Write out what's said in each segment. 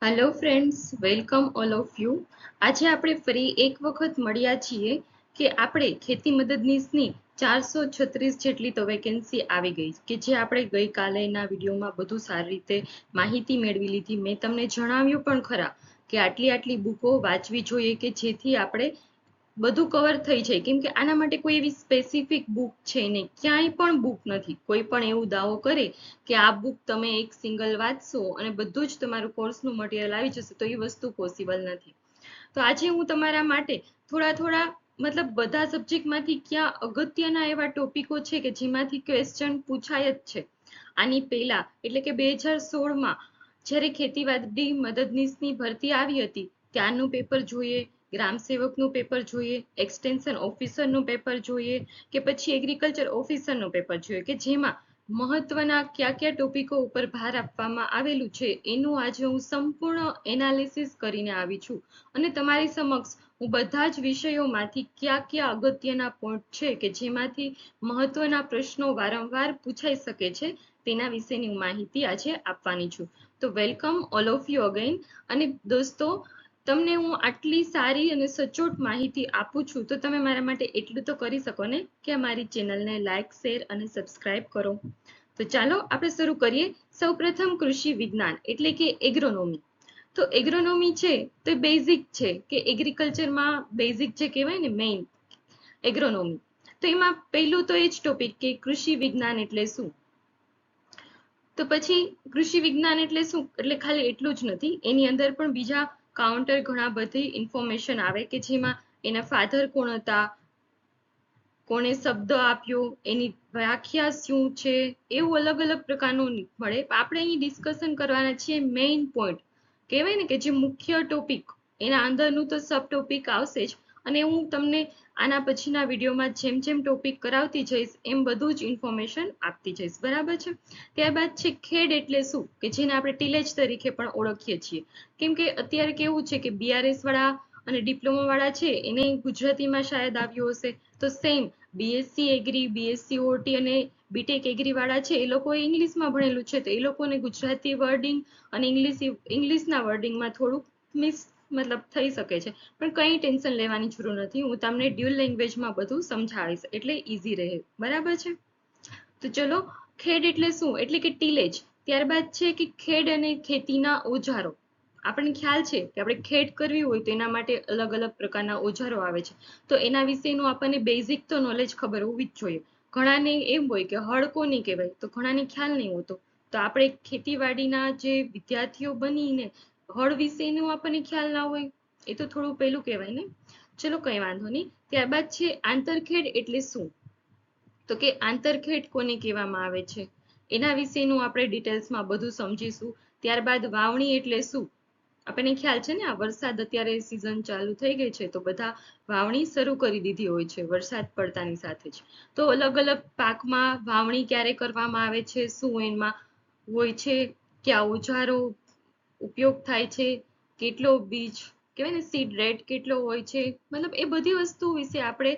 Hello friends, welcome all of you. આજે આપણે ફરી એક વખત મળ્યા છીએ કે આપણે ખેતી મદદનીશની 436 જેટલી તો વેકેન્સી આવી ગઈ કે જે આપણે ગઈકાલેના વિડીયોમાં બધું સારી રીતે માહિતી મેળવી લીધી. મેં તમને જણાવ્યું પણ ખરા કે આટલી બુકો વાંચવી જોઈએ કે જેથી આપણે બધું કવર થઈ જાય, કેમ કે આના માટે કોઈ એવી સ્પેસિફિક બુક છે નહીં, ક્યાંય પણ બુક નથી. કોઈ પણ એવું દાવો કરે કે આ બુક તમે એક સિંગલ વાંચશો અને બધું જ તમારું કોર્સનું મટીરિયલ આવી જશે, તો એ વસ્તુ પોસિબલ નથી. તો આજે હું તમારા માટે થોડા મતલબ બધા સબ્જેક્ટમાંથી ક્યાં અગત્યના એવા ટોપિકો છે કે જેમાંથી ક્વેશ્ચન પૂછાય જ છે. આની પહેલા એટલે કે 2016માં જ્યારે ખેતીવાડી મદદનીશની ભરતી આવી હતી ત્યારનું પેપર જોઈએ, ગ્રામ સેવકનું પેપર જોઈએ, એક્સટેન્શન ઓફિસરનું પેપર જોઈએ કે પછી એગ્રીકલ્ચર ઓફિસરનું પેપર જોઈએ, કે જેમાં મહત્વના કયા ટોપિકો ઉપર ભાર આપવામાં આવેલું છે એનું આજે હું સંપૂર્ણ એનાલિસિસ કરીને આવી છું અને તમારી સમક્ષ હું બધા જ વિષયોમાંથી કયા અગત્યના પોઈન્ટ છે કે જેમાંથી મહત્વના પ્રશ્નો વારંવાર પૂછાઈ શકે છે તેના વિશેની હું માહિતી આજે આપવાની છું. તો welcome all of you again. અને દોસ્તો, તમને હું આટલી સારી અને સચોટ માહિતી આપું છું તો તમે મારા માટે એટલું તો કરી શકો ને કે અમારી ચેનલને લાઈક, શેર અને સબસ્ક્રાઇબ કરો. તો ચાલો આપણે શરૂ કરીએ. સૌપ્રથમ કૃષિ વિજ્ઞાન એટલે કે એગ્રોનોમી. તો એગ્રોનોમી છે તો બેઝિક છે કે એગ્રીકલ્ચરમાં બેઝિક જે કહેવાય ને મેઇન એગ્રોનોમી. તો એમાં પહેલું તો એ જ ટોપિક કે કૃષિ વિજ્ઞાન એટલે શું. તો પછી કૃષિ વિજ્ઞાન એટલે શું, એટલે ખાલી એટલું જ નથી, એની અંદર પણ બીજા કાઉન્ટર ઘણા બધી ઇન્ફોર્મેશન આવે કે જેમાં એના ફાધર કોણ હતા, કોણે શબ્દ આપ્યો, એની વ્યાખ્યા શું છે, એવું અલગ પ્રકારનું મળે. આપણે અહીં ડિસ્કશન કરવાના છીએ મેઇન પોઈન્ટ, કહેવાય ને કે જે મુખ્ય ટોપિક, એના અંદરનું તો સબ ટોપિક આવશે જ. અને હું તમને આના પછીના વિડીયોમાં જેમ ટોપિક કરાવતી જઈશ એમ બધું જ ઇન્ફોર્મેશન આપતી જઈશ, બરાબર છે. ત્યારબાદ છે ખેડ એટલે શું, કે જેને આપણે ટીલેજ તરીકે પણ ઓળખીએ છીએ. કેમ કે અત્યારે કેવું છે કે BRS વાળા અને ડિપ્લોમા વાળા છે એને ગુજરાતીમાં શાયદ આવ્યું હશે, તો same BSc agri, BSc OT અને બીટેક એગ્રી વાળા છે એ લોકોએ ઇંગ્લિશમાં ભણેલું છે, તો એ લોકોને ગુજરાતી વર્ડિંગ અને ઇંગ્લિશના વર્ડિંગમાં થોડુંક મતલબ થઈ શકે છે, પણ કંઈ ટેન્શન લેવાની જરૂર નથી. હું તમને ડ્યુઅલ લેંગ્વેજમાં બધું સમજાવીશ એટલે ઈઝી રહે, બરાબર છે. તો ચલો, ખેડ એટલે શું, એટલે કે ટીલેજ. ત્યારબાદ છે કે ખેડ અને ખેતીના ઓજારો. આપણને ખ્યાલ છે કે આપણે ખેડ કરવી હોય તો એના માટે અલગ પ્રકારના ઓજારો આવે છે, તો એના વિશેનું આપણને બેઝિક તો નોલેજ ખબર હોવી જ જોઈએ. ઘણાને એમ હોય કે હળ કોને કહેવાય, તો ઘણાને ખ્યાલ નહીં હોતો. તો આપણે ખેતીવાડીના જે વિદ્યાર્થીઓ બનીને હળ વિશેનું આપણને ખ્યાલ ના હોય એ તો થોડું પહેલું કહેવાય ને. ચલો, કંઈ વાંધો નહીં. ત્યારબાદ છે આંતરખેડ એટલે શું, તો કે આંતરખેડ કોને કહેવામાં આવે છે એના વિશેનું આપણે ડિટેલ્સમાં બધું સમજીશું. ત્યારબાદ વાવણી એટલે શું, આપણને ખ્યાલ છે ને આ વરસાદ અત્યારે સિઝન ચાલુ થઈ ગઈ છે તો બધા વાવણી શરૂ કરી દીધી હોય છે વરસાદ પડતાની સાથે જ. તો અલગ પાકમાં વાવણી ક્યારે કરવામાં આવે છે, શું એમાં હોય છે, કયા ઓજારો ઉપયોગ થાય છે, કેટલો બીજ કહેવાય ને સીડ રેટ કેટલો હોય છે, મતલબ એ બધી વસ્તુ વિશે આપણે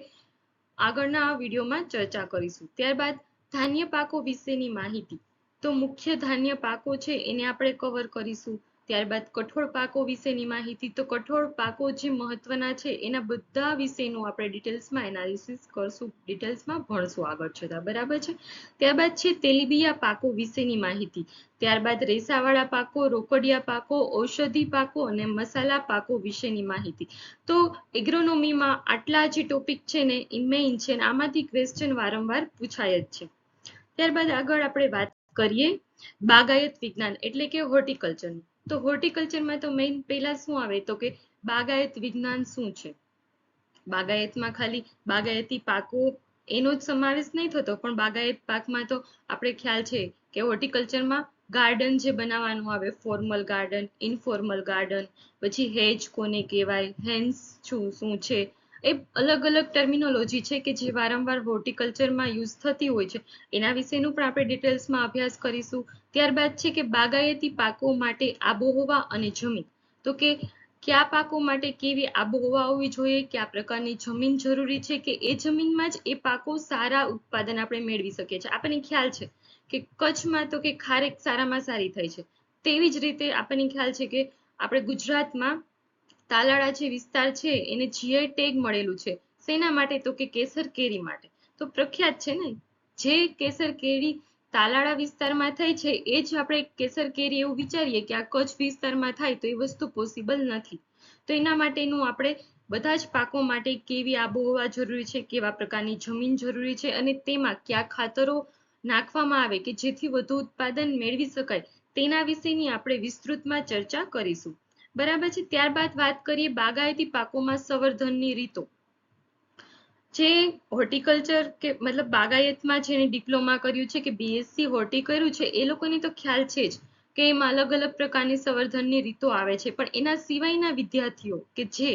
આગળના વિડીયોમાં ચર્ચા કરીશું. ત્યારબાદ ધાન્ય પાકો વિશેની માહિતી. તો મુખ્ય ધાન્ય પાકો છે એને આપણે કવર કરીશું. ત્યારબાદ કઠોળ પાકો વિશેની માહિતી. તો કઠોળ પાકો જે મહત્વના છે એના બધા વિશેનું આપણે ડિટેલ્સમાં એનાલિસિસ કરશું, ડિટેલ્સમાં ભણશું આગળ જતા, બરાબર છે. ત્યારબાદ છે તેલીબિયા પાકો વિશેની માહિતી. ત્યારબાદ રેસાવાળા પાકો, રોકડિયા પાકો, ઔષધિ પાકો અને મસાલા પાકો વિશેની માહિતી. તો એગ્રોનોમીમાં આટલા જે ટોપિક છે ને એ મેઇન છે, આમાંથી ક્વેશ્ચન વારંવાર પૂછાય જ છે. ત્યારબાદ આગળ આપણે વાત કરીએ બાગાયત વિજ્ઞાન એટલે કે હોર્ટિકલ્ચર. તો હોર્ટિકલ્ચરમાં તો મેઇન પહેલા શું આવે તો કે બાગાયત વિજ્ઞાન શું છે. બાગાયતમાં ખાલી બાગાયતી પાકો એનો જ સમાવેશ નહીં થતો, પણ બાગાયત પાકમાં તો આપણે ખ્યાલ છે કે હોર્ટિકલ્ચરમાં ગાર્ડન જે બનાવવાનું આવે, ફોર્મલ ગાર્ડન, ઇનફોર્મલ ગાર્ડન, પછી હેજ કોને કહેવાય, હેન્સ શું છે, એ અલગ ટર્મિનોલોજી છે કે જે વારંવાર હોર્ટિકલ્ચરમાં યુઝ થતી હોય છે, એના વિશેનું પણ આપણે ડિટેલ્સમાં અભ્યાસ કરીશું. ત્યારબાદ છે કે બાગાયતી પાકો માટે આબોહવા અને જમીન. તો કે કયા પાકો માટે કેવી આબોહવા હોવી જોઈએ, કયા પ્રકારની જમીન જરૂરી છે કે એ જમીનમાં જ એ પાકો સારા ઉત્પાદન આપણે મેળવી શકીએ છીએ. આપણને ખ્યાલ છે કે કચ્છમાં તો કે ખારેક સારામાં સારી થાય છે, તેવી જ રીતે આપણને ખ્યાલ છે કે આપણે ગુજરાતમાં તાલાળા જે વિસ્તાર છે એને જીઆઈ ટેગ મળેલું છે. શેના માટે? તો કે કેસર કેરી માટે. તો પ્રખ્યાત છે ને, જે કેસર કેરી તાલાળા વિસ્તારમાં થાય છે એ જ આપણે કેસર કેરી એવું વિચારીએ કે આ કચ્છ વિસ્તારમાં થાય, તો એ વસ્તુ પોસિબલ નથી. તો એના માટેનું આપણે બધા જ પાકો માટે કેવી આબોહવા જરૂરી છે, કેવા પ્રકારની જમીન જરૂરી છે, અને તેમાં કયા ખાતરો નાખવામાં આવે કે જેથી વધુ ઉત્પાદન મેળવી શકાય, તેના વિશેની આપણે વિસ્તૃતમાં ચર્ચા કરીશું. બરાબર છે. ત્યારબાદ વાત કરીએ બાગાયતી પાકોમાં સંવર્ધનની રીતો. જે હોર્ટિકલ્ચર કે મતલબ બાગાયતમાં જેને ડિપ્લોમા કર્યું છે કે બીએસસી હોર્ટી કર્યું છે એ લોકોને તો ખ્યાલ છે જ કે એમાં અલગ અલગ પ્રકારની સંવર્ધનની રીતો આવે છે. પણ એના સિવાયના વિદ્યાર્થીઓ કે જે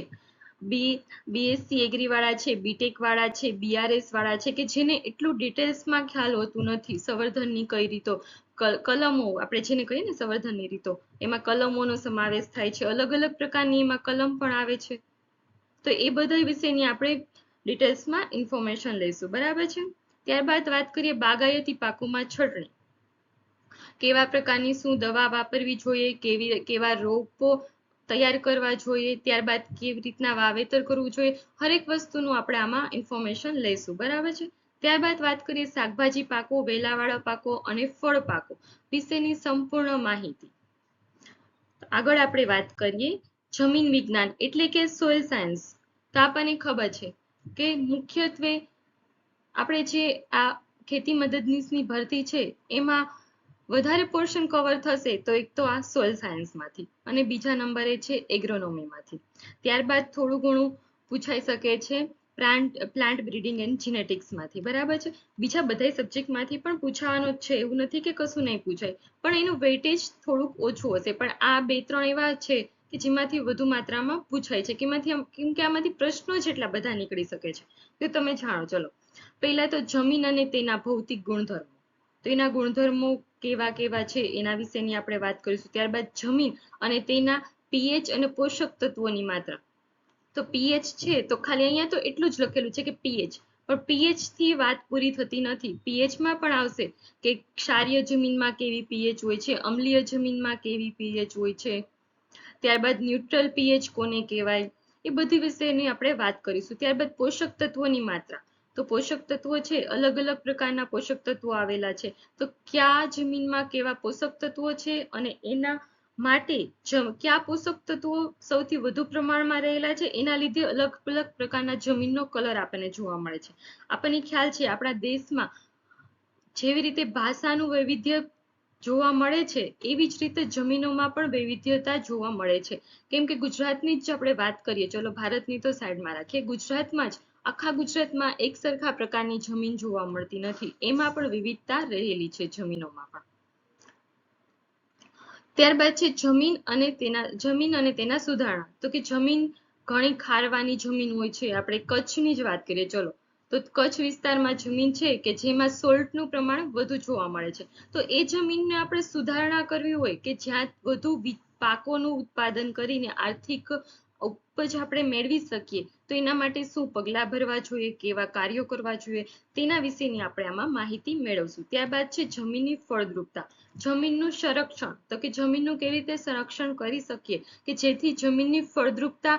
બીએસસી એગ્રી વાળા છે, બીટેક વાળા છે, બીઆરએસ વાળા છે, કે જેને એટલું ડિટેલ્સમાં ખ્યાલ હોતું નથી સંવર્ધનની કઈ રીતો, કલમો આપણે જેને કહીએ ને સંવર્ધનની રીતો, એમાં કલમોનો સમાવેશ થાય છે, અલગ અલગ પ્રકારની એમાં કલમ પણ આવે છે. તો એ બધા વિશેની આપણે ડિટેલ્સમાં ઇન્ફોર્મેશન લઈશું. બરાબર છે. ત્યારબાદ વાત કરીએ બાગાયતી પાકોમાં છટણી. કેવા પ્રકારની શું દવા વાપરવી જોઈએ, કેવા રોપો તૈયાર કરવા જોઈએ, ત્યારબાદ કેવી રીતના વાવેતર કરવું જોઈએ, હરેક વસ્તુનું આપણે આમાં ઇન્ફોર્મેશન લઈશું. બરાબર છે. ત્યારબાદ વાત કરીએ શાકભાજી પાકો, વેલાવાળા પાકો અને ફળ પાકો વિશેની સંપૂર્ણ માહિતી. આગળ આપણે વાત કરીએ જમીન વિજ્ઞાન એટલે કે સોઇલ સાયન્સ. તો આપણને ખબર છે કે મુખ્યત્વે આપણે જે આ ખેતી મદદનીશની ભરતી છે એમાં વધારે પોર્શન કવર થશે તો એક તો આ સોઇલ સાયન્સમાંથી અને બીજા નંબરે છે એગ્રોનોમીમાંથી. ત્યારબાદ થોડું ઘણું પૂછાઈ શકે છે પ્લાન્ટ બ્રીડિંગ એન્ડ જીનેટિક્સમાંથી. બરાબર છે. બીજા બધા સબ્જેક્ટમાંથી પણ પૂછાવાનું જ છે, એવું નથી કે કશું નહીં પૂછાય, પણ એનું વેઇટેજ થોડુંક ઓછું હશે. પણ આ 2-3 એવા છે કે જેમાંથી વધુ માત્રામાં પૂછાય છે, કેમ કે આમાંથી પ્રશ્નો જ એટલા બધા નીકળી શકે છે. તો તમે જાણો. ચલો પહેલા તો જમીન અને તેના ભૌતિક ગુણધર્મો. તો એના ગુણધર્મો કેવા કેવા છે એના વિશેની આપણે વાત કરીશું. ત્યારબાદ જમીન અને તેના પીએચ અને પોષક તત્વોની માત્રા. તો પીએચ છે તો ખાલી અહીંયા તો એટલું જ લખેલું છે કે પીએચ, પણ પીએચ થી વાત પૂરી થતી નથી. પીએચમાં પણ આવશે કે ક્ષારીય જમીનમાં કેવી પીએચ હોય છે, અમ્લીય જમીનમાં કેવી પીએચ હોય છે, ત્યારબાદ ન્યુટ્રલ પીએચ કોને કહેવાય, એ બધી વિશેની આપણે વાત કરીશું. ત્યારબાદ પોષક તત્વોની માત્રા. તો પોષક તત્વો છે, અલગ અલગ પ્રકારના પોષક તત્વો આવેલા છે. તો કયા જમીનમાં કેવા પોષક તત્વો છે અને એના માટે કયા પોષક તત્વો સૌથી વધુ પ્રમાણમાં રહેલા છે, એના લીધે અલગ અલગ પ્રકારના જમીનનો કલર આપણને જોવા મળે છે. આપણને ખ્યાલ છે આપણા દેશમાં જેવી રીતે ભાષાનું વૈવિધ્ય જોવા મળે છે એવી જ રીતે જમીનોમાં પણ વૈવિધ્યતા જોવા મળે છે. કેમ કે ગુજરાતની જ આપણે વાત કરીએ, ચલો ભારતની તો સાઈડમાં રાખીએ, ગુજરાતમાં જ આખા ગુજરાતમાં એક સરખા પ્રકારની જમીન જોવા મળતી નથી, એમાં પણ વિવિધતા રહેલી છે જમીનોમાં પણ. ત્યારબાદ છે જમીન અને તેના સુધારણા. તો કે જમીન ઘણી ખારવાની જમીન હોય છે. આપણે કચ્છની જ વાત કરીએ ચલો, તો કચ્છ વિસ્તારમાં જમીન છે કે જેમાં સોલ્ટનું પ્રમાણ વધુ જોવા મળે છે. તો એ જમીનને આપણે સુધારણા કરવી હોય કે જ્યાં વધુ પાકોનું ઉત્પાદન કરીને આર્થિક ઉપજ આપણે મેળવી શકીએ, તો એના માટે શું પગલાં ભરવા જોઈએ, કેવા કાર્યો કરવા જોઈએ, તેના વિશેની આપણે આમાં માહિતી મેળવશું. ત્યારબાદ છે જમીનની ફળદ્રુપતા. જમીનનું સંરક્ષણ. તો કે જમીનનું કેવી રીતે સંરક્ષણ કરી શકીએ કે જેથી જમીનની ફળદ્રુપતા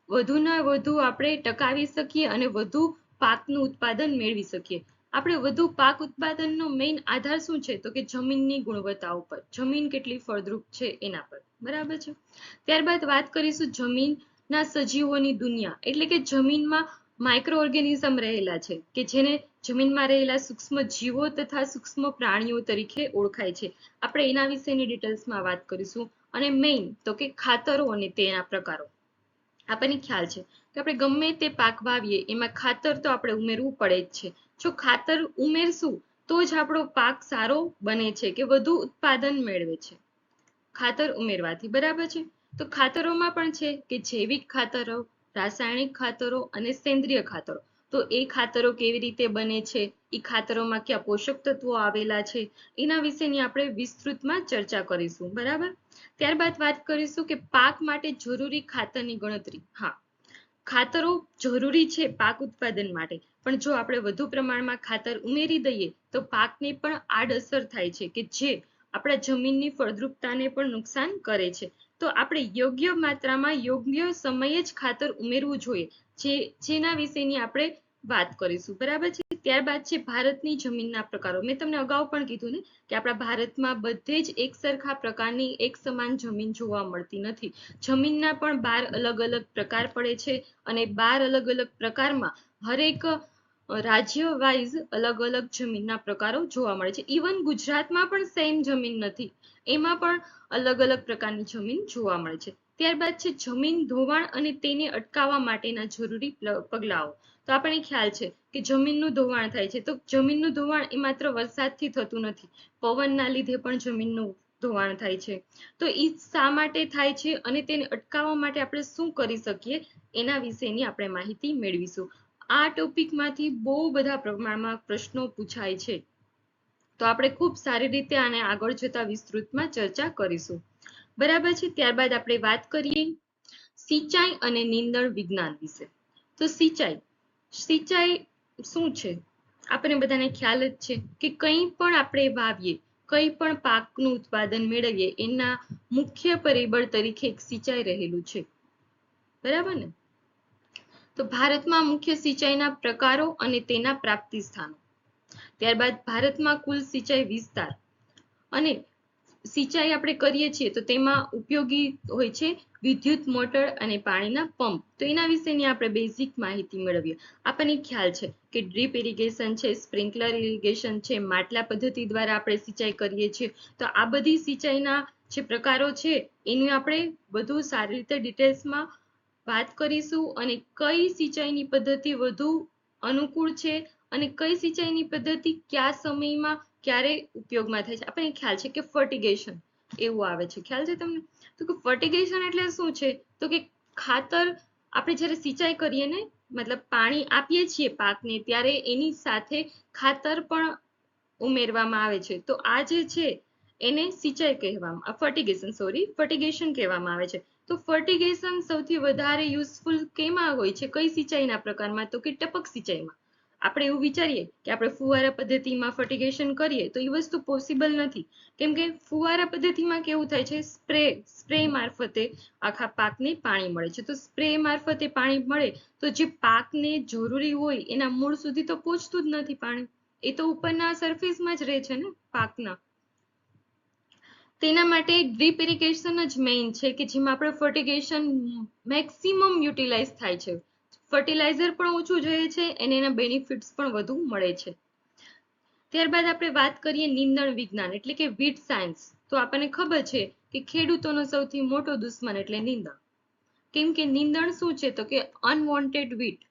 વધુને વધુ આપણે ટકાવી શકીએ અને વધુ પાકનું ઉત્પાદન મેળવી શકીએ. આપણે વધુ પાક ઉત્પાદનનો મેઇન આધાર શું છે? તો કે જમીનની ગુણવત્તા ઉપર, જમીન કેટલી ફળદ્રુપ છે એના પર. બરાબર છે. ત્યારબાદ વાત કરીશું જમીનના સજીવોની દુનિયા, એટલે કે જમીનમાં માઇક્રો ઓર્ગેનિઝમ રહેલા છે કે જેને જમીનમાં રહેલા સૂક્ષ્મ જીવો તથા સૂક્ષ્મ પ્રાણીઓ તરીકે ઓળખાય છે. આપણે એના વિશેની ડિટેલ્સમાં વાત કરીશું. અને મેઇન તો કે ખાતરો અને તેના પ્રકારો. આપણને ખ્યાલ છે કે આપણે ગમે તે પાક વાવીએ એમાં ખાતર તો આપણે ઉમેરવું પડે જ છે. જો ખાતર ઉમેરશું તો જ આપણો પાક સારો બને છે કે વધુ ઉત્પાદન મેળવે છે ખાતર ઉમેરવાથી. બરાબર છે. તો ખાતરોમાં પણ છે કે જૈવિક ખાતરો, રાસાયણિક ખાતરો અને સેન્દ્રિય ખાતરો. તો એ ખાતરો કેવી રીતે બને છે, એ ખાતરોમાં કયા પોષક તત્વો આવેલા છે, એના વિશેની આપણે વિસ્તૃતમાં ચર્ચા કરીશું. બરાબર. ત્યારબાદ વાત કરીશું કે પાક માટે જરૂરી ખાતરની ગણતરી. હા, ખાતરો જરૂરી છે પાક ઉત્પાદન માટે, પણ જો આપણે વધુ પ્રમાણમાં ખાતર ઉમેરી દઈએ તો પાકને પણ આડઅસર થાય છે કે જે આપણા જમીનની ફળદ્રુપતાને પણ નુકસાન કરે છે. તો તો આપણે યોગ્ય માત્રામાં યોગ્ય સમયે જ ખાતર ઉમેરવું જોઈએ, જેના વિશેની આપણે વાત કરીશું, બરાબર છે. ત્યારબાદ છે ભારતની જમીનના પ્રકારો. મેં તમને અગાઉ પણ કીધું ને કે આપણા ભારતમાં બધે જ એક સરખા પ્રકારની એક સમાન જમીન જોવા મળતી નથી. જમીનના પણ 12 અલગ અલગ પ્રકાર પડે છે, અને 12 અલગ અલગ પ્રકારમાં હરેક રાજ્ય વાઇઝ અલગ અલગ જમીનના પ્રકારો જોવા મળે છે. ઇવન ગુજરાતમાં પણ સેમ જમીન નથી, એમાં પણ અલગ અલગ પ્રકારની જમીન જોવા મળે છે. ત્યારબાદ છે જમીન ધોવાણ અને તેને અટકાવવા માટેના જરૂરી પગલાઓ. તો આપણને ખ્યાલ છે કે જમીનનું ધોવાણ થાય છે, તો જમીનનું ધોવાણ એ માત્ર વરસાદથી થતું નથી, પવનના લીધે પણ જમીનનું ધોવાણ થાય છે. તો એ શા માટે થાય છે અને તેને અટકાવવા માટે આપણે શું કરી શકીએ, એના વિશેની આપણે માહિતી મેળવીશું. આ ટોપિકમાંથી બહુ બધા પ્રમાણમાં પ્રશ્નો પૂછાય છે, તો આપણે ખૂબ સારી રીતે આને આગળ જતા વિસ્તૃતમાં ચર્ચા કરીશું, બરાબર છે. ત્યારબાદ આપણે વાત કરીએ સિંચાઈ અને નીંદણ વિજ્ઞાન વિશે. તો સિંચાઈ શું છે, આપણને બધાને ખ્યાલ જ છે કે કંઈ પણ આપણે વાવીએ, કંઈ પણ પાકનું ઉત્પાદન મેળવીએ, એના મુખ્ય પરિબળ તરીકે એક સિંચાઈ રહેલું છે, બરાબર ને. તો ભારતમાં મુખ્ય સિંચાઈના પ્રકારો અને તેના પ્રાપ્તિ સ્થાનો. ત્યારબાદ ભારતમાં કુલ સિંચાઈ વિસ્તાર અને સિંચાઈ આપણે કરીએ છીએ તો તેમાં ઉપયોગી હોય છે વિદ્યુત મોટર અને પાણીના પંપ. તો એના વિશેની આપણે બેઝિક માહિતી મેળવીએ. આપણને ખ્યાલ છે કે ડ્રીપ ઇરિગેશન છે, સ્પ્રિન્કલર ઇરિગેશન છે, માટલા પદ્ધતિ દ્વારા આપણે સિંચાઈ કરીએ છીએ. તો આ બધી સિંચાઈના જે પ્રકારો છે એની આપણે બધું સારી રીતે ડિટેલ્સમાં વાત કરીશું, અને કઈ સિંચાઈની પદ્ધતિ વધુ અનુકૂળ છે અને કઈ સિંચાઈની પદ્ધતિ કયા સમયમાં ક્યારે ઉપયોગમાં થાય છે. આપણને ખ્યાલ છે કે ફર્ટિગેશન એવું આવે છે, ખ્યાલ છે તમને? તો કે ફર્ટિગેશન એટલે શું છે, તો કે ખાતર આપણે જ્યારે સિંચાઈ કરીએ ને, મતલબ પાણી આપીએ છીએ પાકને, ત્યારે એની સાથે ખાતર પણ ઉમેરવામાં આવે છે. તો આ જે છે એને સિંચાઈ કહેવામાં, ફર્ટિગેશન કહેવામાં આવે છે. તો ફર્ટિગેશન સૌથી વધારે યુઝફુલ કેમાં હોય છે, કઈ સિંચાઈના પ્રકારમાં, તો કે ટપક સિંચાઈમાં. આપણે એવું વિચારીએ કે આપણે ફુવારા પદ્ધતિમાં ફર્ટિગેશન કરીએ તો એ વસ્તુ પોસિબલ નથી, કેમ કે ફુવારા પદ્ધતિમાં કેવું થાય છે, સ્પ્રે મારફતે આખા પાકને પાણી મળે છે. તો સ્પ્રે મારફતે પાણી મળે તો જે પાકને જરૂરી હોય એના મૂળ સુધી તો પહોંચતું જ નથી પાણી, એ તો ઉપરના સરફેસમાં જ રહે છે ને પાકના. તેના માટે ડ્રીપ ઇરિગેશન જ મેઇન છે, કે જેમાં આપણે ફર્ટિગેશન મેક્સિમમ યુટિલાઇઝ થાય છે. ફર્ટિલાઇઝર પણ ઓછું જોઈએ છે અને એના બેનિફિટ્સ પણ વધુ મળે છે. ત્યારબાદ આપણે વાત કરીએ નીંદણ વિજ્ઞાન એટલે કે વીડ સાયન્સ. તો આપણને ખબર છે કે ખેડૂતોનો સૌથી મોટો દુશ્મન એટલે નીંદણ. કેમ કે નીંદણ શું છે, તો કે અનવોન્ટેડ વીડ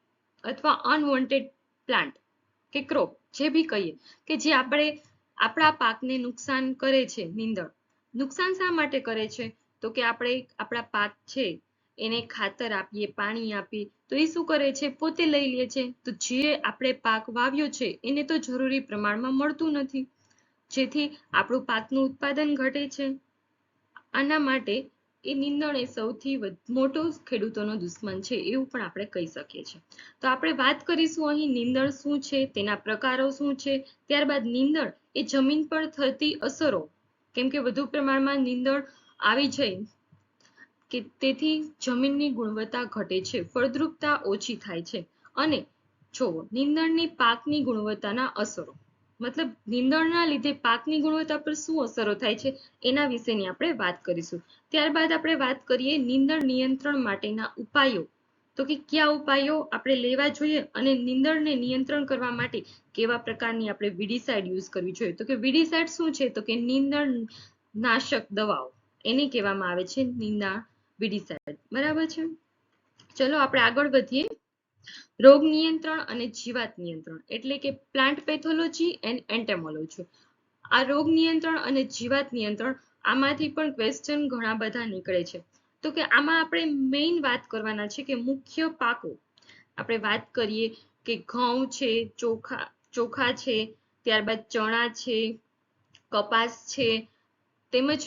અથવા અનવોન્ટેડ પ્લાન્ટ કે ક્રોપ, જે બી કહીએ, કે જે આપણા પાકને નુકસાન કરે છે. નીંદણ નુકસાન શા માટે કરે છે, તો કે આપણે આપણા પાક છે એને ખાતર આપીએ, પાણી આપીએ, તો એ શું કરે છે, પોતે લઈ લે છે. તો જે આપણે પાક વાવ્યો છે એને તો જરૂરી પ્રમાણમાં મળતું નથી, જેથી આપણું પાકનું ઉત્પાદન ઘટે છે. આના માટે એ નીંદણ એ સૌથી મોટો ખેડૂતોનો દુશ્મન છે, એવું પણ આપણે કહી શકીએ છીએ. તો આપણે વાત કરીશું અહીં નીંદણ શું છે, તેના પ્રકારો શું છે. ત્યારબાદ નીંદણ એ જમીન પર થતી અસરો, કેમ કે વધુ પ્રમાણમાં નીંદણ આવી જાય કે તેથી જમીનની ગુણવત્તા ઘટે છે, ફળદ્રુપતા ઓછી થાય છે. અને જો નીંદણની પાકની ગુણવત્તાના અસરો, મતલબ નીંદણના લીધે પાકની ગુણવત્તા પર શું અસરો થાય છે એના વિશેની આપણે વાત કરીશું. ત્યારબાદ આપણે વાત કરીએ નીંદણ નિયંત્રણ માટેના ઉપાયો. તો કે કયા ઉપાયો આપણે લેવા જોઈએ અને નીંદણને નિયંત્રણ કરવા માટે કેવા પ્રકારની આપણે વીડીસાઇડ યુઝ કરવી જોઈએ. તો કે વીડીસાઇડ શું છે, તો કે નીંદણ નાશક દવાઓ, એને કહેવામાં આવે છે વીડીસાઇડ, બરાબર છે. ચલો આપણે આગળ વધીએ. રોગ નિયંત્રણ અને જીવાત નિયંત્રણ એટલે કે પ્લાન્ટ પેથોલોજી એન્ડ એન્ટેમોલોજી. આ રોગ નિયંત્રણ અને જીવાત નિયંત્રણ, આમાંથી પણ ક્વેશ્ચન ઘણા બધા નીકળે છે. તો કે આમાં આપણે મેઇન વાત કરવાના છે કે મુખ્ય પાકો આપણે વાત કરીએ કે ઘઉં છે, ચોખા છે, ત્યારબાદ ચણા છે, કપાસ છે, તેમજ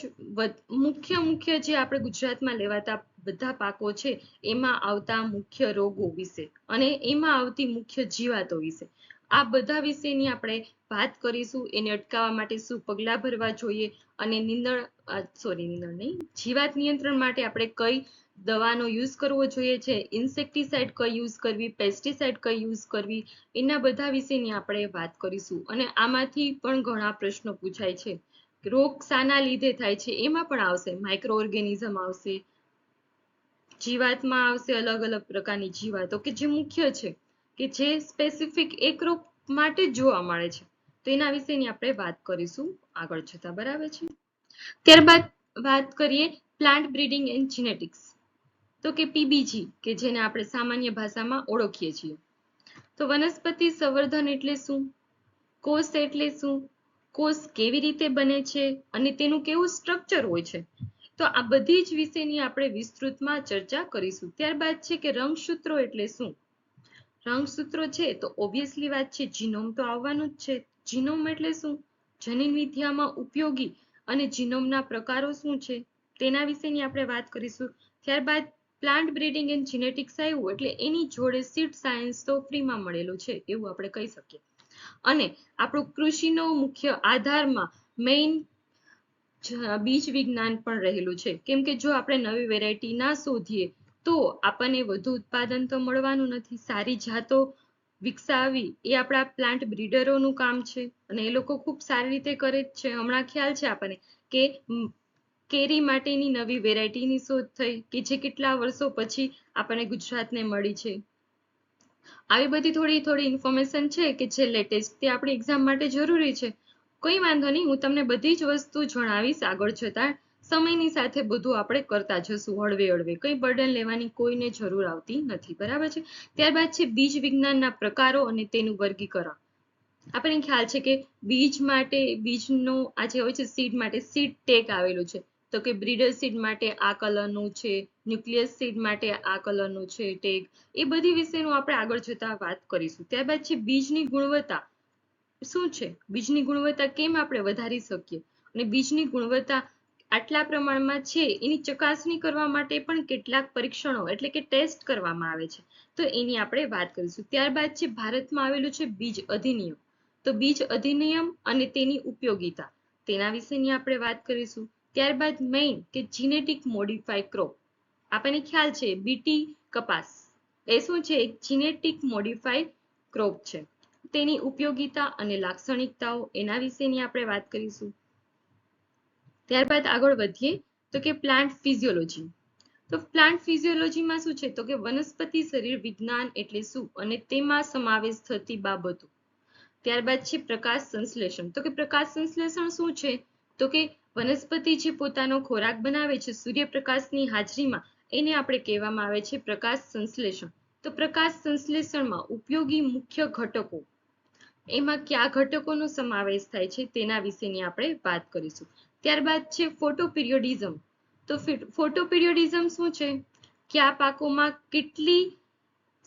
મુખ્ય જે આપણે ગુજરાતમાં લેવાતા બધા પાકો છે એમાં આવતા મુખ્ય રોગો વિશે અને એમાં આવતી મુખ્ય જીવાતો વિશે આ બધા વિશેની આપણે વાત કરીશું. એને અટકાવવા માટે શું પગલાં ભરવા જોઈએ અને નીંદણ નહીં, જીવાત નિયંત્રણ માટે આપણે કઈ દવાનો યુઝ કરવો જોઈએ છે, ઇન્સેક્ટિસાઇડ કઈ યુઝ કરવી, પેસ્ટિસાઇડ કઈ યુઝ કરવી, એના બધા વિશેની આપણે વાત કરીશું. અને આમાંથી પણ ઘણા પ્રશ્નો પૂછાય છે. રોગ શાના લીધે થાય છે એમાં પણ આવશે, માઇક્રો ઓર્ગેનિઝમ આવશે, જીવાતમાં આવશે અલગ અલગ પ્રકારની જીવાતો કે જે મુખ્ય છે, કે જે સ્પેસિફિક એક રોગ માટે જ જોવા મળે છે. તો એના વિશેની આપણે વાત કરીશું આગળ જતા. બરાબર છે. ત્યારબાદ વાત કરીએ પ્લાન્ટ બ્રીડિંગ એન્ડ જીનેટિક્સ, તો કે પીબીજી, કે જેને આપણે સામાન્ય ભાષામાં ઓળખીએ છીએ. તો વનસ્પતિ સંવર્ધન એટલે શું, કોષ એટલે શું, કોષ કેવી રીતે બને છે અને તેનું કેવું સ્ટ્રક્ચર હોય છે, તો આ બધી જ વિશેની આપણે વિસ્તૃતમાં ચર્ચા કરીશું. ત્યારબાદ છે કે રંગસૂત્રો એટલે શું. રંગસૂત્રો છે તો ઓબ્વિયસલી વાત છે, જીનોમ તો આવવાનું જ છે. જીનોમ એટલે શું, જનીનવિદ્યામાં ઉપયોગી અને જીનોમના પ્રકારો શું છે તેના વિશેની આપણે વાત કરીશું. ત્યારબાદ પ્લાન્ટ બ્રીડિંગ એન્ડ જીનેટિક્સ આવ્યું એટલે એની જોડે સીડ સાયન્સ તો ફ્રીમાં મળેલું છે એવું આપણે કહી શકીએ. અને આપણું કૃષિનો મુખ્ય આધારમાં મેઇન બીજ વિજ્ઞાન પણ રહેલું છે. કેમ કે જો આપણે નવી વેરાયટી ના શોધીએ તો આપણને વધુ ઉત્પાદન તો મળવાનું નથી. સારી જાતો વિકસાવવી એ આપણા પ્લાન્ટ બ્રીડરોનું કામ છે અને એ લોકો ખૂબ સારી રીતે કરે જ છે. હમણાં ખ્યાલ છે આપણને કે કેરી માટેની નવી વેરાયટીની શોધ થઈ કે જે કેટલા વર્ષો પછી આપણને ગુજરાતને મળી છે. આવી બધી થોડી ઇન્ફોર્મેશન છે કે જે લેટેસ્ટ તે આપણી એક્ઝામ માટે જરૂરી છે. કોઈ વાંધો નહીં, હું તમને બધી જ વસ્તુ જણાવીશ આગળ જતા. સમયની સાથે બધું આપણે કરતા જશું હળવે હળવે, કઈ બર્ડન લેવાની કોઈને જરૂર આવતી નથી. બરાબર છે. ત્યારબાદ છે બીજ વિજ્ઞાનના પ્રકારો અને તેનું વર્ગીકરણ. આપણને ખ્યાલ છે કે બીજ માટે બીજનો આ જે હોય છે સીડ માટે સીડ ટેગ આવેલું છે, તો કે બ્રીડર સીડ માટે આ કલરનું છે, ન્યુક્લિયસ સીડ માટે આ કલરનું છે ટેગ. એ બધી વિશેનું આપણે આગળ જતા વાત કરીશું. ત્યારબાદ છે બીજની ગુણવત્તા શું છે, બીજની ગુણવત્તા કેમ આપણે વધારી શકીએ અને બીજની ગુણવત્તા આટલા પ્રમાણમાં છે એની ચકાસણી કરવા માટે પણ કેટલાક પરીક્ષણો એટલે કે ટેસ્ટ કરવામાં આવે છે, તો એની આપણે વાત કરીશું. ત્યારબાદ છે ભારતમાં આવેલું છે બીજ અધિનિયમ, તો બીજ અધિનિયમ અને તેની ઉપયોગિતા તેના વિશેની આપણે વાત કરીશું. ત્યારબાદ મેઇન કે જીનેટિક મોડિફાઈ ક્રોપ, આપણને ખ્યાલ છે બીટી કપાસ એ શું છે, એક જીનેટિક મોડિફાઈ ક્રોપ છે. તેની ઉપયોગિતા અને લાક્ષણિકતાઓ એના વિશેની આપણે વાત કરીશું. ત્યારબાદ આગળ વધીએ તો કે પ્લાન્ટ ફિઝિયોલોજી. તો પ્લાન્ટ ફિઝિયોલોજીમાં શું છે, તો કે વનસ્પતિ શરીર વિજ્ઞાન એટલે શું અને તેમાં સમાવેશ થતી બાબતો. ત્યારબાદ છે પ્રકાશ સંશ્લેષણ, તો કે પ્રકાશ સંશ્લેષણ શું છે, તો કે વનસ્પતિ જે પોતાનો ખોરાક બનાવે છે સૂર્યપ્રકાશની હાજરીમાં, એને આપણે કહેવામાં આવે છે પ્રકાશ સંશ્લેષણ. તો પ્રકાશ સંશ્લેષણમાં ઉપયોગી મુખ્ય ઘટકો, એમાં કયા ઘટકોનો સમાવેશ થાય છે તેના વિશેની આપણે વાત કરીશું. ત્યારબાદ છે ફોટોપિરિયોડિઝમ. તો ફોટોપિરિયોડિઝમ શું છે, કયા પાકોમાં કેટલી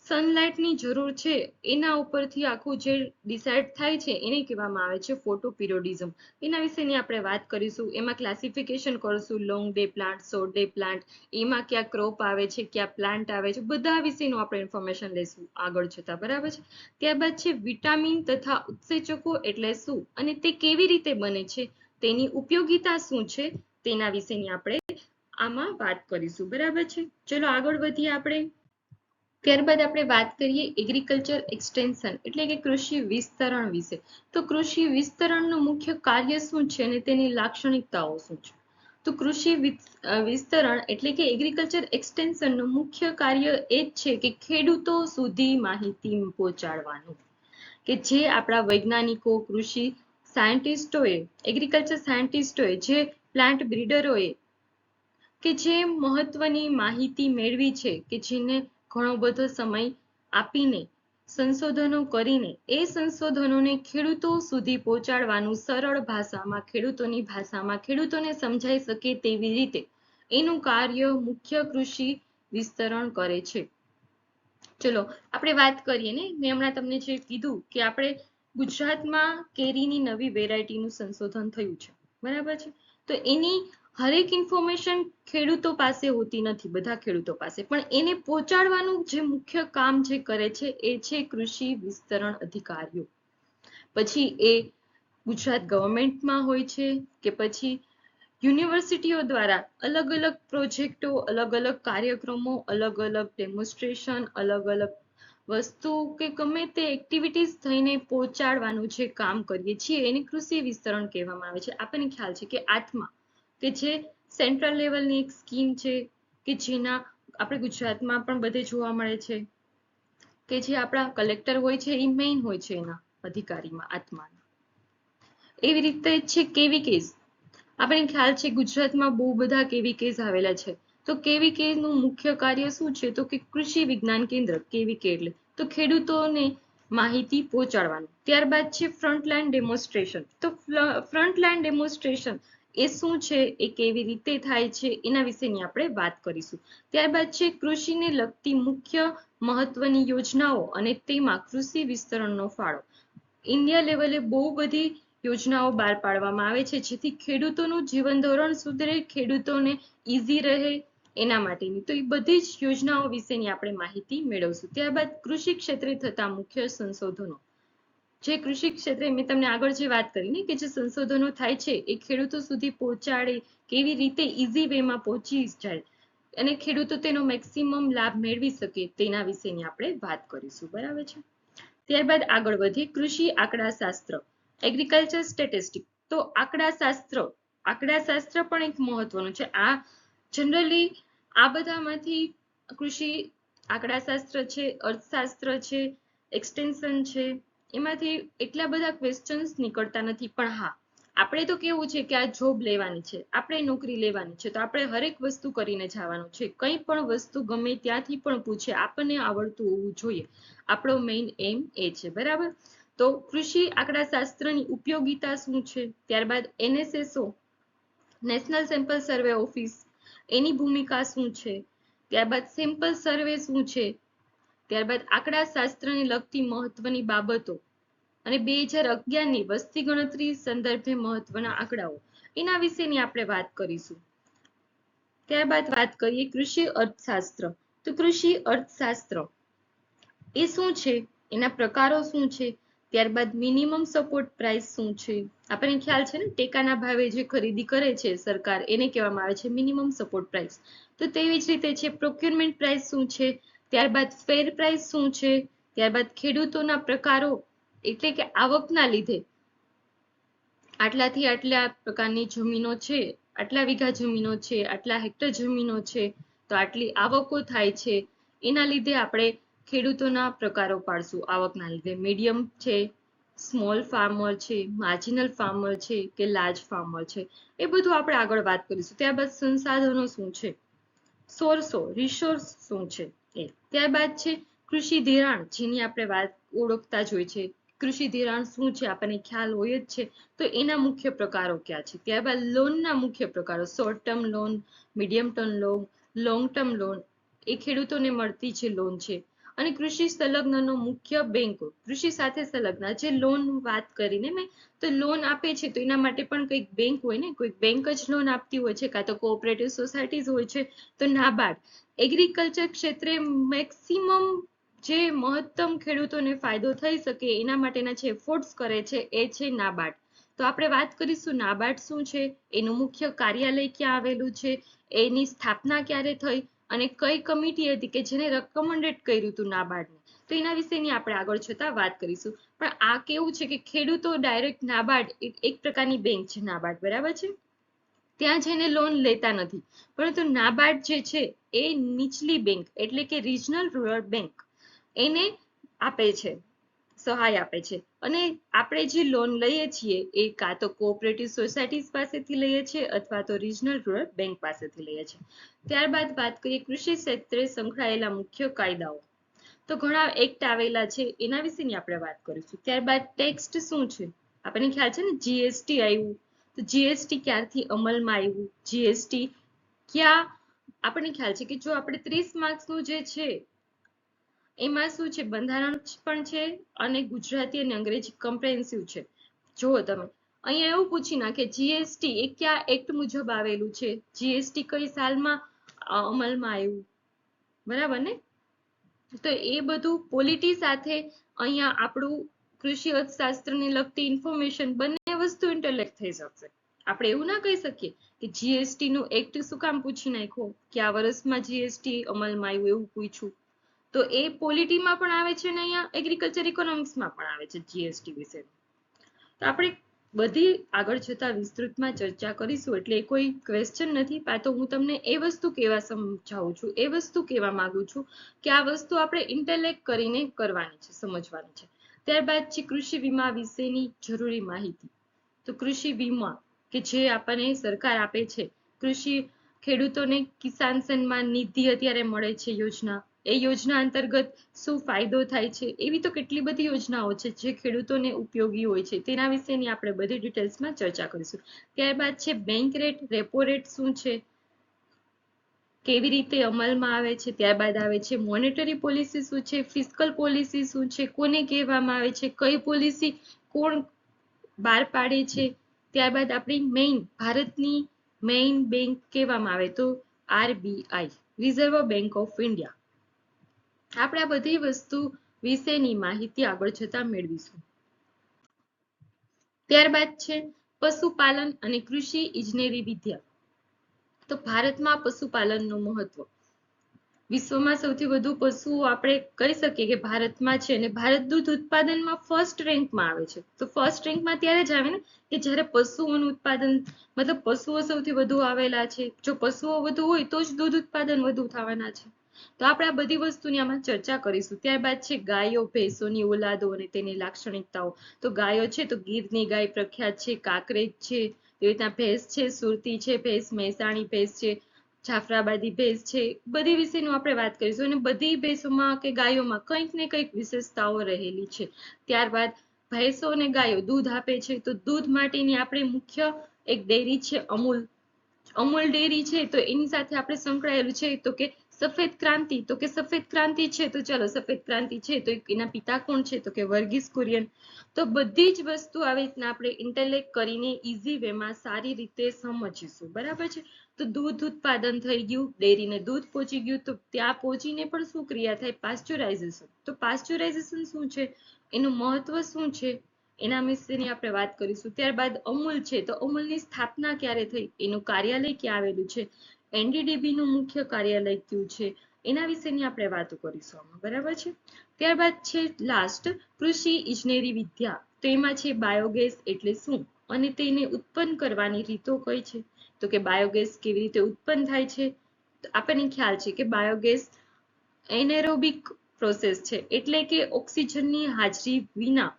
સનલાઇટની જરૂર છે એના ઉપરથી આખું જે ડિસાઇડ થાય છે એને કહેવામાં આવે છે ફોટોપિરિયોડિઝમ. એના વિશેની આપણે વાત કરીશું. એમાં ક્લાસિફિકેશન કરશું, long day plant, short day plant, એમાં કયા ક્રોપ આવે છે, કયા પ્લાન્ટ આવે છે, બધા વિશેનું આપણે ઇન્ફોર્મેશન લેશું આગળ જતા. બરાબર છે. ત્યારબાદ છે વિટામિન તથા ઉત્સેચકો એટલે શું અને તે કેવી રીતે બને છે, તેની ઉપયોગિતા શું છે તેના વિશેની આપણે આમાં વાત કરીશું. બરાબર છે. ચલો આગળ વધીએ આપણે. ત્યારબાદ આપણે વાત કરીએ એગ્રીકલ્ચર એક્સટેન્શન એટલે કે કૃષિ વિસ્તરણ વિશે. તો કૃષિ વિસ્તરણનું મુખ્ય કાર્ય શું છે અને તેની લાક્ષણિકતાઓ શું છે. તો કૃષિ વિસ્તરણ એટલે કે એગ્રીકલ્ચર એક્સટેન્શનનું મુખ્ય કાર્ય એ જ છે કે ખેડૂતો સુધી માહિતી પહોંચાડવાનું, કે જે આપણા વૈજ્ઞાનિકો, કૃષિ સાયન્ટિસ્ટોએ, એગ્રીકલ્ચર સાયન્ટિસ્ટોએ, જે પ્લાન્ટ બ્રીડરોએ કે જે મહત્વની માહિતી મેળવી છે, કે જેને ઘણો બધો સમય આપીને સંશોધનો કરીને એ સંશોધનોને ખેડૂતો સુધી પહોંચાડવાનું, સરળ ભાષામાં, ખેડૂતોની ભાષામાં ખેડૂતોને સમજાઈ શકે તેવી રીતે એનું કાર્ય મુખ્ય કૃષિ વિસ્તરણ કરે છે. ચલો આપણે વાત કરીએ ને, મેં હમણાં તમને જે કીધું કે આપણે ગુજરાતમાં કેરીની નવી વેરાયટીનું સંશોધન થયું છે. બરાબર છે. તો એની હરેક ઇન્ફોર્મેશન ખેડૂતો પાસે હોતી નથી, બધા ખેડૂતો પાસે, પણ એને પહોંચાડવાનું જે મુખ્ય કામ જે કરે છે એ છે કૃષિ વિસ્તરણ અધિકારીઓ. પછી એ ગુજરાત ગવર્મેન્ટમાં હોય છે કે પછી યુનિવર્સિટીઓ દ્વારા અલગ અલગ પ્રોજેક્ટો, અલગ અલગ કાર્યક્રમો, અલગ અલગ ડેમોન્સ્ટ્રેશન, અલગ અલગ વસ્તુ કે ગમે તે એક્ટિવિટીઝ થઈને પહોંચાડવાનું જે કામ કરીએ છીએ એને કૃષિ વિસ્તરણ કહેવામાં આવે છે. આપણને ખ્યાલ છે કે આત્મા કે જે સેન્ટ્રલ લેવલની એક સ્કીમ છે કે જેના આપણે ગુજરાતમાં પણ બધે જોવા મળે છે કે જે આપણા કલેક્ટર હોય છે એ મેઇન હોય છે એના અધિકારીમાં આત્માના. એવી રીતે છે કેવીકેઝ. આપણને ખ્યાલ છે ગુજરાતમાં બહુ બધા કેવીકેઝ આવેલા છે. તો કેવીકે નું મુખ્ય કાર્ય શું છે? તો કે કૃષિ વિજ્ઞાન કેન્દ્ર, કેવીકે એટલે તો ખેડૂતોને માહિતી પહોંચાડવાનું. ત્યારબાદ છે ફ્રન્ટલાઇન ડેમોન્સ્ટ્રેશન. તો ફ્રન્ટલાઇન ડેમોન્સ્ટ્રેશન એ શું છે, એ કેવી રીતે થાય છે, એના વિશેની આપણે વાત કરીશું. ત્યારબાદ છે કૃષિને લગતી મુખ્ય મહત્વની યોજનાઓ અને તેમાં કૃષિ વિસ્તરણનો ફાળો. ઇન્ડિયા લેવલે બહુ બધી યોજનાઓ બહાર પાડવામાં આવે છે જેથી ખેડૂતોનું જીવન ધોરણ સુધરે, ખેડૂતોને ઈઝી રહે એના માટેની. તો એ બધી જ યોજનાઓ વિશેની આપણે માહિતી મેળવશું. ત્યારબાદ કૃષિ ક્ષેત્રે થતા મુખ્ય સંશોધનો. જે કૃષિ ક્ષેત્રે મેં તમને આગળ જે વાત કરી ને કે જે સંશોધનો થાય છે એ ખેડૂતો સુધી પહોંચાડે, કેવી રીતે ઈઝી વેમાં પહોંચી જાય અને ખેડૂતો તેનો મેક્સિમમ લાભ મેળવી શકે તેના વિશેની આપણે વાત કરીશું. બરાબર છે. ત્યારબાદ આગળ વધીએ કૃષિ આંકડાશાસ્ત્ર, એગ્રીકલ્ચર સ્ટેટિસ્ટિક. તો આંકડાશાસ્ત્ર પણ એક મહત્વનું છે. આ જનરલી આ બધામાંથી કૃષિ આંકડાશાસ્ત્ર છે, અર્થશાસ્ત્ર છે, એક્સટેન્શન છે, એમાંથી એટલા બધા ક્વેશ્ચન્સ નીકળતા નથી. પણ હા, આપણે તો કેવું છે કે આ જોબ લેવાની છે, આપણે નોકરી લેવાની છે, તો આપણે હરેક વસ્તુ કરીને જવાનું છે. કંઈ પણ વસ્તુ ગમે ત્યાંથી પણ પૂછે, આપણને આવડતું હોવું જોઈએ. આપણો મેઇન એમ એ છે. બરાબર. તો કૃષિ આંકડાશાસ્ત્રની ઉપયોગિતા શું છે? ત્યારબાદ NSSO, નેશનલ સેમ્પલ સર્વે ઓફિસ, એની ભૂમિકા શું છે? ત્યારબાદ સેમ્પલ સર્વે શું છે? ત્યારબાદ આંકડાશાસ્ત્રને લગતી મહત્વની બાબતો અને 2011ની વસ્તી ગણતરી સંદર્ભે મહત્વના આંકડાઓ, એના વિશેની આપણે વાત કરીશું. ત્યારબાદ વાત કરીએ કૃષિ અર્થશાસ્ત્ર. તો કૃષિ અર્થશાસ્ત્ર એ શું છે? એના પ્રકારો શું છે? ત્યારબાદ મિનિમમ સપોર્ટ પ્રાઇસ શું છે? આપણને ખ્યાલ છે ને, ટેકાના ભાવે જે ખરીદી કરે છે સરકાર એને કહેવામાં આવે છે મિનિમમ સપોર્ટ પ્રાઇસ. તો તેવી જ રીતે છે પ્રોક્યુરમેન્ટ પ્રાઇસ શું છે? ત્યારબાદ ફેર પ્રાઇસ શું છે? ત્યારબાદ ખેડૂતોના પ્રકારો, એટલે કે આવકના લીધે આટલાથી આટલા પ્રકારની જમીનો છે, આટલા વીઘા જમીનો છે, આટલા હેક્ટર જમીનો છે, તો આટલી આવકો થાય છે. એના લીધે આપણે ખેડૂતોના પ્રકારો પાડશું. આવકના લીધે મીડિયમ છે, સ્મોલ ફાર્મર છે, માર્જિનલ ફાર્મર છે કે લાર્જ ફાર્મર છે, એ બધું આપણે આગળ વાત કરીશું. ત્યારબાદ સંસાધનો શું છે, સોર્સો, રિસોર્સ શું છે એ. ત્યારબાદ છે કૃષિ ધિરાણ, જેની આપણે વાત ઓળખતા જ હોય છે. કૃષિ ધિરાણ શું છે આપણને ખ્યાલ હોય જ છે. તો એના મુખ્ય પ્રકારો ક્યાં છે? ત્યારબાદ લોનના મુખ્ય પ્રકારો, short term loan, medium term loan, long term loan, એ ખેડૂતોને મળતી જે લોન છે. અને કૃષિ સંલગ્નનો મુખ્ય બેંકો, કૃષિ સાથે સંલગ્ન જે લોન વાત કરીને મેં, તો લોન આપે છે તો એના માટે પણ કંઈક બેંક હોય ને, કોઈક બેંક જ લોન આપતી હોય છે, કાં તો કોઓપરેટિવ સોસાયટીઝ હોય છે. તો નાબાર્ડ એગ્રીકલ્ચર ક્ષેત્રે મેક્સિમમ જે મહત્તમ ખેડૂતોને ફાયદો થઈ શકે એના માટેના જે એફોર્ટ્સ કરે છે એ છે નાબાર્ડ. તો આપણે વાત કરીશું નાબાર્ડ શું છે, એનું મુખ્ય કાર્યાલય ક્યાં આવેલું છે, એની સ્થાપના ક્યારે થઈ અને કઈ કમિટી હતી કે જેને રેકમેન્ડેડ કર્યું હતું નાબાર્ડને. તો એના વિશેની આપણે આગળ જતા વાત કરીશું. પણ આ કેવું છે કે ખેડૂતો ડાયરેક્ટ નાબાર્ડ એક પ્રકારની બેંક છે નાબાર્ડ, બરાબર છે, ત્યાં જઈને લોન લેતા નથી. પરંતુ નાબાર્ડ જે છે એ નીચલી બેંક એટલે કે રિજનલ રૂરલ બેંક એને આપે છે, સહાય આપે છે. અને આપણે જે લોન લઈએ છીએ એ કાં તો કોઓપરેટિવ સોસાયટીઝ પાસેથી લઈએ છીએ અથવા તો રિજનલ રૂરલ બેંક પાસેથી લઈએ છીએ. ત્યારબાદ વાત કરીએ કૃષિ ક્ષેત્રે સંકળાયેલા મુખ્ય કાયદાઓ. તો ઘણા એક્ટ આવેલા છે, એના વિશેની આપણે વાત કરીશું. ત્યારબાદ ટેક્સ શું છે? આપણને ખ્યાલ છે ને, જીએસટી આવ્યું. તો જીએસટી ક્યારથી અમલમાં આવ્યું, જીએસટી ક્યાં, આપણને ખ્યાલ છે કે જો આપણે 30 માર્ક્સનું જે છે એમાં શું છે, બંધારણ પણ છે અને ગુજરાતી અને અંગ્રેજી કમ્પ્રેહેન્સિવ છે. જુઓ તમે, અહીંયા એવું પૂછી નાખે જીએસટી એ કયા એક્ટ મુજબ આવેલું છે, જીએસટી કઈ સાલમાં અમલમાં આવ્યું, બરાબર ને? તો એ બધું પોલિટી સાથે અહીંયા આપણું કૃષિ અર્થશાસ્ત્રને લગતી ઇન્ફોર્મેશન બંને વસ્તુ ઇન્ટરલેક્ટ થઈ શકશે. આપણે એવું ના કહી શકીએ કે જીએસટી નું એક્ટ શું કામ પૂછી નાખ્યો, કયા વર્ષમાં જીએસટી અમલમાં આવ્યું એવું પૂછ્યું. તો એ પોલિટીમાં પણ આવે છે ને અહીંયા એગ્રીકલ્ચર ઇકોનોમિક્સમાં પણ આવે છે જીએસટી વિશે. તો આપણે બધી આગળ જતા વિસ્તૃતમાં ચર્ચા કરીશું, એટલે કોઈ ક્વેશ્ચન નથી. તો હું તમને એ વસ્તુ કહેવા સમજાવું છું, એ વસ્તુ કહેવા માંગુ છું કે આ વસ્તુ આપણે ઇન્ટેલેક્ટ કરીને કરવાની છે, સમજવાની છે. ત્યારબાદ છે કૃષિ વીમા વિશેની જરૂરી માહિતી. તો કૃષિ વીમા કે જે આપણને સરકાર આપે છે, કૃષિ ખેડૂતોને કિસાન સન્માન નિધિ અત્યારે મળે છે યોજના, એ યોજના અંતર્ગત શું ફાયદો થાય છે, એવી તો કેટલી બધી યોજનાઓ છે જે ખેડૂતોને ઉપયોગી હોય છે, તેના વિશેની આપણે બધી ડિટેલ્સમાં ચર્ચા કરીશું. ત્યારબાદ છે બેંક રેટ, રેપો રેટ શું છે, કેવી રીતે અમલમાં આવે છે. ત્યારબાદ આવે છે મોનેટરી પોલિસી શું છે, ફિસ્કલ પોલિસી શું છે, કોને કહેવામાં આવે છે, કઈ પોલિસી કોણ બહાર પાડે છે. ત્યારબાદ આપણી ભારતની મેઇન બેંક કહેવામાં આવે તો RBI, reserve bank of India. આપણે આ બધી વસ્તુ વિશેની માહિતી આગળ જતા મેળવીશું. ત્યારબાદ છે પશુપાલન અને કૃષિ ઇજનેરી વિદ્યા. તો ભારતમાં પશુપાલનનું મહત્વ. વિશ્વમાં સૌથી વધુ પશુઓ આપણે કહી શકીએ કે ભારતમાં છે, અને ભારત દૂધ ઉત્પાદનમાં ફર્સ્ટ રેન્કમાં આવે છે. તો ફર્સ્ટ રેન્કમાં ત્યારે જ આવે ને કે જ્યારે પશુઓનું ઉત્પાદન, મતલબ પશુઓ સૌથી વધુ આવેલા છે. જો પશુઓ વધુ હોય તો જ દૂધ ઉત્પાદન વધુ થવાના છે. તો આપણે આ બધી વસ્તુની આમાં ચર્ચા કરીશું. ત્યારબાદ છે ગાયો ભેંસોની ઓલાદો અને તેની લાક્ષણિકતાઓ. તો ગાયો છે તો ગીરની ગાય પ્રખ્યાત છે, કાંકરેજ છે, એવી રીતના ભેંસ છે સુરતી છે ભેંસ, મહેસાણી ભેંસ છે, જાફરાબાદી ભેંસ છે, બધી વિશેનું આપણે વાત કરીશું. અને બધી ભેંસોમાં કે ગાયોમાં કંઈક ને કંઈક વિશેષતાઓ રહેલી છે. ત્યારબાદ ભેંસો અને ગાયો દૂધ આપે છે, તો દૂધ માટેની આપણે મુખ્ય એક ડેરી છે અમૂલ. અમૂલ ડેરી છે તો એની સાથે આપણે સંકળાયેલું છે તો કે સફેદ ક્રાંતિ. તો કે સફેદ ક્રાંતિ છે તો ચલો સફેદ ક્રાંતિ છે તો એના પિતા કોણ છે, તો કે વર્ગીસ કુરિયન. તો બધી જ વસ્તુ આવી રીતના આપણે ઇન્ટેલેક્ટ કરીને ઈઝી વેમાં સારી રીતે સમજીશું, બરાબર છે. તો દૂધ ઉત્પાદન થઈ ગયું, ડેરીને દૂધ પહોંચી ગયું, તો ત્યાં પહોંચીને પણ શું ક્રિયા થાય, પાસ્ચ્યુરાઇઝેશન. તો પાસ્ચ્યુરાઇઝેશન શું છે, એનું મહત્વ શું છે, એના વિશેની આપણે વાત કરીશું. ત્યારબાદ અમૂલ છે તો અમૂલની સ્થાપના ક્યારે થઈ, એનું કાર્યાલય ક્યાં આવેલું છે, એનડીડીબી નું મુખ્ય કાર્યાલય કયું છે, એના વિશેની આપણે વાતો કરીશું, બરાબર છે. ત્યારબાદ છે લાસ્ટ કૃષિ ઇજનેરી વિદ્યા. તો એમાં છે બાયોગેસ એટલે શું અને તેને ઉત્પન્ન કરવાની રીતો કઈ છે. તો કે બાયોગેસ કેવી રીતે ઉત્પન્ન થાય છે. આપણને ખ્યાલ છે કે બાયોગેસ એનેરોબિક પ્રોસેસ છે, એટલે કે ઓક્સિજનની હાજરી વિના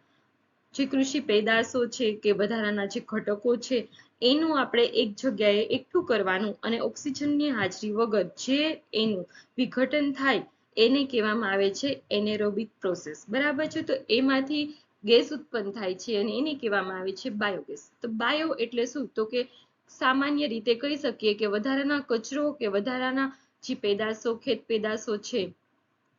જે કૃષિ પેદાશો છે કે વધારાના જે ઘટકો છે એનું આપણે એક જગ્યાએ એકઠું કરવાનું, અને ઓક્સિજનની હાજરી વગર જે એનું વિઘટન થાય એને કહેવામાં આવે છે એનેરોબિક પ્રોસેસ, બરાબર છે. તો એમાંથી ગેસ ઉત્પન્ન થાય છે અને એને કહેવામાં આવે છે બાયોગેસ. તો બાયો એટલે શું, તો કે સામાન્ય રીતે કહી શકીએ કે વધારાના કચરો કે વધારાના જે પેદાશો, ખેત પેદાશો છે,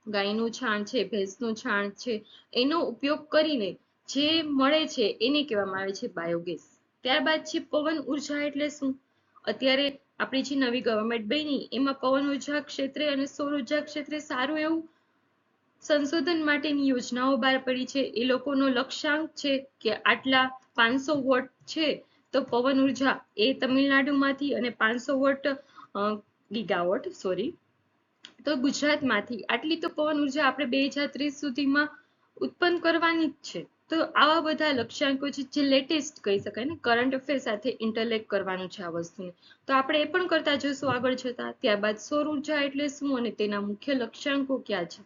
ગાયનું છાણ છે, ભેંસનું છાણ છે, એનો ઉપયોગ કરીને જે મળે છે એને કહેવામાં આવે છે બાયોગેસ. ત્યારબાદ છે પવન ઉર્જા એટલે શું. અત્યારે આપણી જે નવી ગવર્મેન્ટ બની એમાં પવન ઉર્જા ક્ષેત્રે અને સૌર ઉર્જા ક્ષેત્રે સારું એવું સંશોધન માટેની યોજનાઓ બહાર પડી છે. એ લોકોનો લક્ષ્યાંક છે કે આટલા 500 વોટ છે તો પવન ઉર્જા એ તમિલનાડુમાંથી, અને 500 વોટ ગીગાવોટ સોરી તો ગુજરાતમાંથી આટલી તો પવન ઉર્જા આપણે 2030 સુધીમાં ઉત્પન્ન કરવાની જ છે. તો આવા બધા લક્ષ્યાંકો છે જે લેટેસ્ટ કહી શકાય ને, કરંટ અફેર સાથે ઇન્ટરલેક્ટ કરવાનું છે આ વસ્તુને. તો આપણે એ પણ કરતા જઈશું આગળ જતા. ત્યારબાદ સૌર ઉર્જા એટલે શું અને તેના મુખ્ય લક્ષ્યાંકો ક્યાં છે.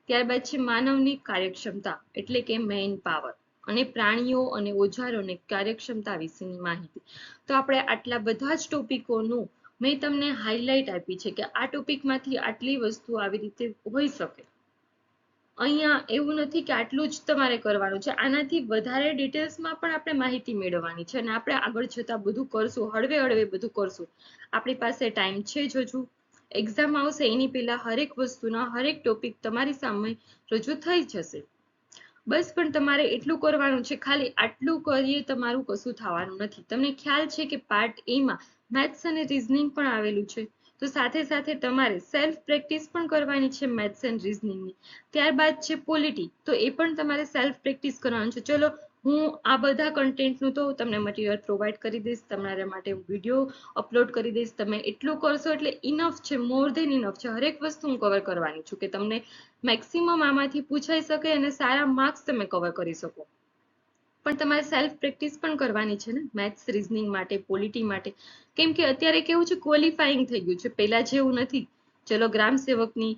ત્યારબાદ છે માનવની કાર્યક્ષમતા એટલે કે મેઇન પાવર, અને પ્રાણીઓ અને ઓજારોની કાર્યક્ષમતા વિશેની માહિતી. તો આપણે આટલા બધા જ ટોપિકોનું મેં તમને હાઇલાઇટ આપી છે કે આ ટોપિકમાંથી આટલી વસ્તુ આવી રીતે હોઈ શકે. અહીંયા એવું નથી કે આટલું જ તમારે કરવાનું છે, આનાથી વધારે ડિટેલ્સમાં પણ આપણે માહિતી મેળવવાની છે, અને આપણે આગળ જતા બધું કરશું, હળવે હળવે બધું કરશું. આપણી પાસે ટાઈમ છે જ હજુ, એક્ઝામ આવશે એની પહેલા હરેક વસ્તુના હરેક ટોપિક તમારી સામે રજૂ થઈ જશે. બસ પણ તમારે એટલું કરવાનું છે, ખાલી આટલું કરીએ તમારું કશું થવાનું નથી. તમને ખ્યાલ છે કે પાર્ટ એ માં મેથ્સ અને રીઝનિંગ પણ આવેલું છે, તો સાથે સાથે તમારે સેલ્ફ પ્રેક્ટિસ પણ કરવાની છે મેથ્સ એન્ડ રીઝનિંગની. ત્યારબાદ છે પોલિટી, તો એ પણ તમારે સેલ્ફ પ્રેક્ટિસ કરવાનું છે. ચલો, હું આ બધા કન્ટેન્ટનું તો તમને મટીરિયલ પ્રોવાઈડ કરી દઈશ, તમારા માટે વિડીયો અપલોડ કરી દઈશ. તમે એટલું કરશો એટલે ઇનફ છે, મોર ધેન ઇનફ છે. હરેક વસ્તુ હું કવર કરવાની છું કે તમને મેક્સિમમ આમાંથી પૂછાઈ શકે અને સારા માર્ક્સ તમે કવર કરી શકો. પણ તમારે સેલ્ફ પ્રેક્ટિસ પણ કરવાની છે ને મેથ્સ રીઝનિંગ માટે, પોલિટી માટે. કેમ કે અત્યારે કેવું છે, ક્વોલિફાઈંગ થઈ ગયું છે, પહેલા જેવું નથી. ચલો, ગ્રામ સેવકની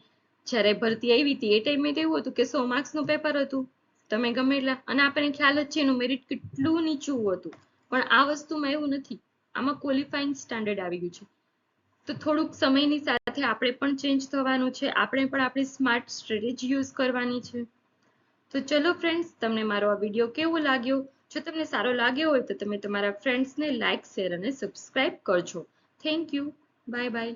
જ્યારે ભરતી આવી હતી એ ટાઈમે તો એવું હતું કે 100 માર્ક્સનું પેપર હતું, તમે ગમે એટલા, અને આપણને ખ્યાલ જ છે એનું મેરિટ કેટલું નીચું હતું. પણ આ વસ્તુમાં એવું નથી, આમાં ક્વોલિફાઈંગ સ્ટાન્ડર્ડ આવી ગયું છે. તો થોડુંક સમયની સાથે આપણે પણ ચેન્જ થવાનું છે, આપણે પણ આપણી સ્માર્ટ સ્ટ્રેટેજી યુઝ કરવાની છે. તો ચલો ફ્રેન્ડ્સ, તમને મારો આ વિડીયો કેવો લાગ્યો? જો તમને સારો લાગ્યો હોય તો તમે તમારા ફ્રેન્ડ્સને લાઇક, શેર અને સબસ્ક્રાઇબ કરજો. Thank you. Bye bye.